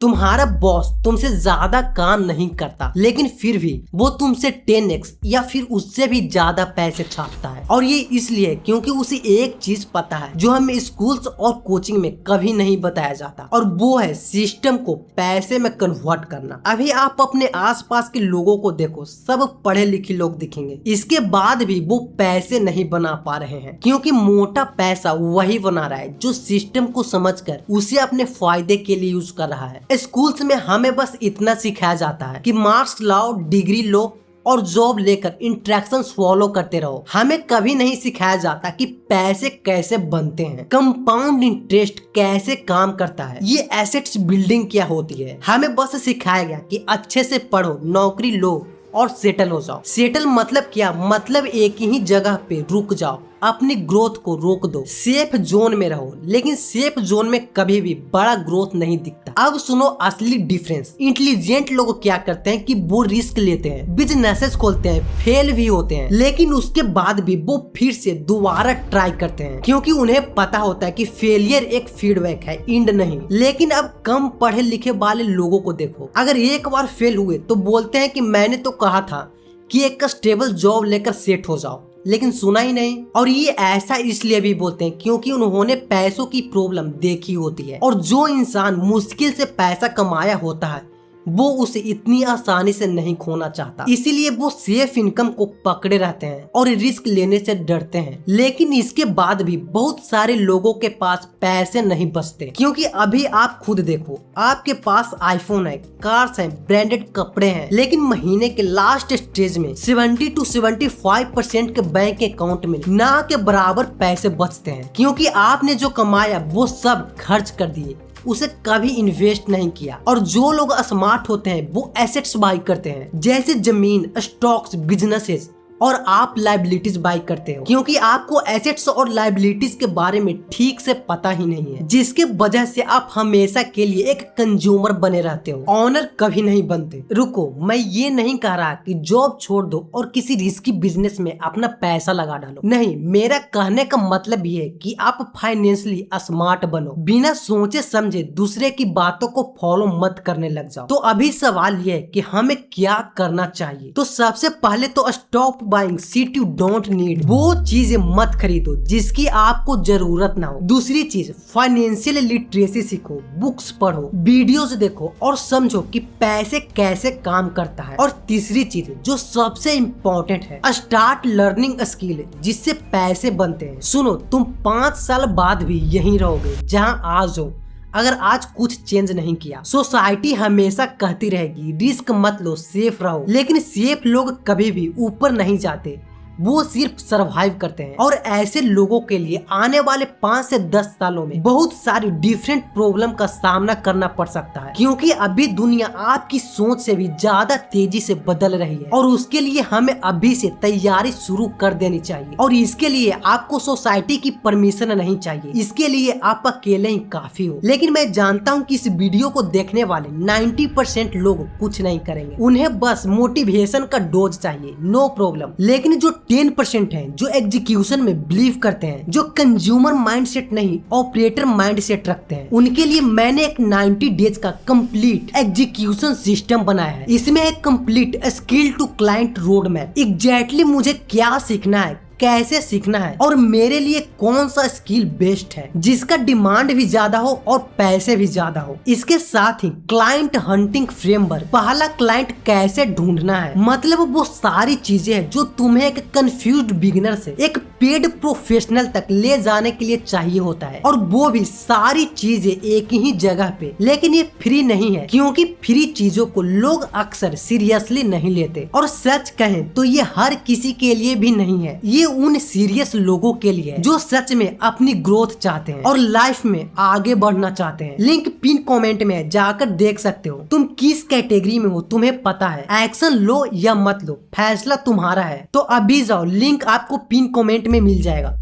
तुम्हारा बॉस तुमसे ज्यादा काम नहीं करता, लेकिन फिर भी वो तुमसे 10x या फिर उससे भी ज्यादा पैसे छापता है। और ये इसलिए क्योंकि उसे एक चीज पता है जो हमें स्कूल्स और कोचिंग में कभी नहीं बताया जाता, और वो है सिस्टम को पैसे में कन्वर्ट करना। अभी आप अपने आसपास के लोगों को देखो, सब पढ़े लिखे लोग दिखेंगे, इसके बाद भी वो पैसे नहीं बना पा रहे हैं, क्योंकि मोटा पैसा वही बना रहा है जो सिस्टम को समझकर उसे अपने फायदे के लिए यूज कर रहा है। स्कूल्स में हमें बस इतना सिखाया जाता है कि मार्क्स लाओ, डिग्री लो और जॉब लेकर इंट्रैक्शन फॉलो करते रहो। हमें कभी नहीं सिखाया जाता कि पैसे कैसे बनते हैं, कंपाउंड इंटरेस्ट कैसे काम करता है, ये एसेट्स बिल्डिंग क्या होती है। हमें बस सिखाया गया कि अच्छे से पढ़ो, नौकरी लो और सेटल हो जाओ। सेटल मतलब क्या? मतलब एक ही जगह पे रुक जाओ, अपनी ग्रोथ को रोक दो, सेफ जोन में रहो। लेकिन सेफ जोन में कभी भी बड़ा ग्रोथ नहीं दिखता। अब सुनो असली डिफरेंस। इंटेलिजेंट लोग क्या करते हैं कि वो रिस्क लेते हैं, बिजनेसेस खोलते हैं, फेल भी होते हैं, लेकिन उसके बाद भी वो फिर से दोबारा ट्राई करते हैं, क्योंकि उन्हें पता होता है कि फेलियर एक फीडबैक है, इंड नहीं। लेकिन अब कम पढ़े लिखे वाले लोगों को देखो, अगर एक बार फेल हुए तो बोलते हैं कि मैंने तो कहा था कि एक स्टेबल जॉब लेकर सेट हो जाओ, लेकिन सुना ही नहीं। और ये ऐसा इसलिए भी बोलते हैं क्योंकि उन्होंने पैसों की प्रॉब्लम देखी होती है, और जो इंसान मुश्किल से पैसा कमाया होता है वो उसे इतनी आसानी से नहीं खोना चाहता, इसीलिए वो सेफ इनकम को पकड़े रहते हैं और रिस्क लेने से डरते हैं। लेकिन इसके बाद भी बहुत सारे लोगों के पास पैसे नहीं बचते, क्योंकि अभी आप खुद देखो, आपके पास आईफोन है, कार्स हैं, ब्रांडेड कपड़े हैं, लेकिन महीने के लास्ट स्टेज में 70 to 75% के बैंक अकाउंट में ना के बराबर पैसे बचते हैं, क्योंकि आपने जो कमाया वो सब खर्च कर दिए, उसे कभी इन्वेस्ट नहीं किया। और जो लोग स्मार्ट होते हैं वो एसेट्स बाय करते हैं, जैसे जमीन, स्टॉक्स, बिजनेसेस, और आप लायबिलिटीज बाय करते हो, क्योंकि आपको एसेट्स और लायबिलिटीज के बारे में ठीक से पता ही नहीं है, जिसके वजह से आप हमेशा के लिए एक कंज्यूमर बने रहते हो, ऑनर कभी नहीं बनते। रुको, मैं ये नहीं कह रहा कि जॉब छोड़ दो और किसी रिस्की बिजनेस में अपना पैसा लगा डालो, नहीं। मेरा कहने का मतलब ये है कि आप फाइनेंशियली स्मार्ट बनो, बिना सोचे समझे दूसरे की बातों को फॉलो मत करने लग जाओ। तो अभी सवाल ये है कि हमें क्या करना चाहिए। तो सबसे पहले तो stop buying shit you don't need. वो चीजें मत खरीदो जिसकी आपको जरूरत ना हो। दूसरी चीज, फाइनेंशियल लिटरेसी सीखो, बुक्स पढ़ो, वीडियोस देखो और समझो कि पैसे कैसे काम करता है। और तीसरी चीज जो सबसे इम्पोर्टेंट है, स्टार्ट लर्निंग स्किल जिससे पैसे बनते हैं। सुनो, तुम 5 साल बाद भी यहीं रहोगे जहाँ आज हो, अगर आज कुछ चेंज नहीं किया। सोसाइटी हमेशा कहती रहेगी रिस्क मत लो, सेफ रहो, लेकिन सेफ लोग कभी भी ऊपर नहीं जाते, वो सिर्फ सरवाइव करते हैं। और ऐसे लोगों के लिए आने वाले 5 से 10 सालों में बहुत सारी डिफरेंट प्रॉब्लम का सामना करना पड़ सकता है, क्योंकि अभी दुनिया आपकी सोच से भी ज्यादा तेजी से बदल रही है, और उसके लिए हमें अभी से तैयारी शुरू कर देनी चाहिए। और इसके लिए आपको सोसाइटी की परमिशन नहीं चाहिए, इसके लिए आप अकेले ही काफी हो। लेकिन मैं जानता हूँ कि इस वीडियो को देखने वाले 90% लोग कुछ नहीं करेंगे, उन्हें बस मोटिवेशन का डोज चाहिए, नो प्रॉब्लम। लेकिन जो 10% हैं जो एग्जीक्यूशन में बिलीव करते हैं, जो कंज्यूमर माइंडसेट नहीं ऑपरेटर माइंडसेट रखते हैं, उनके लिए मैंने एक 90 डेज का कंप्लीट एग्जीक्यूशन सिस्टम बनाया है। इसमें एक complete skill to client road map, exactly मुझे क्या सीखना है, कैसे सीखना है और मेरे लिए कौन सा स्किल बेस्ट है, जिसका डिमांड भी ज्यादा हो और पैसे भी ज्यादा हो। इसके साथ ही क्लाइंट हंटिंग फ्रेमवर्क, पहला क्लाइंट कैसे ढूंढना है, मतलब वो सारी चीजें हैं जो तुम्हें एक कंफ्यूज्ड बिगिनर से एक पेड प्रोफेशनल तक ले जाने के लिए चाहिए होता है, और वो भी सारी चीजें एक ही जगह पे। लेकिन ये फ्री नहीं है, क्योंकि फ्री चीजों को लोग अक्सर सीरियसली नहीं लेते, और सच कहें तो ये हर किसी के लिए भी नहीं है। ये उन सीरियस लोगों के लिए है जो सच में अपनी ग्रोथ चाहते हैं और लाइफ में आगे बढ़ना चाहते हैं। लिंक पिन कमेंट में जाकर देख सकते हो। तुम किस कैटेगरी में हो तुम्हें पता है, एक्शन लो या मत लो फैसला तुम्हारा है। तो अभी जाओ, लिंक आपको पिन कमेंट में मिल जाएगा।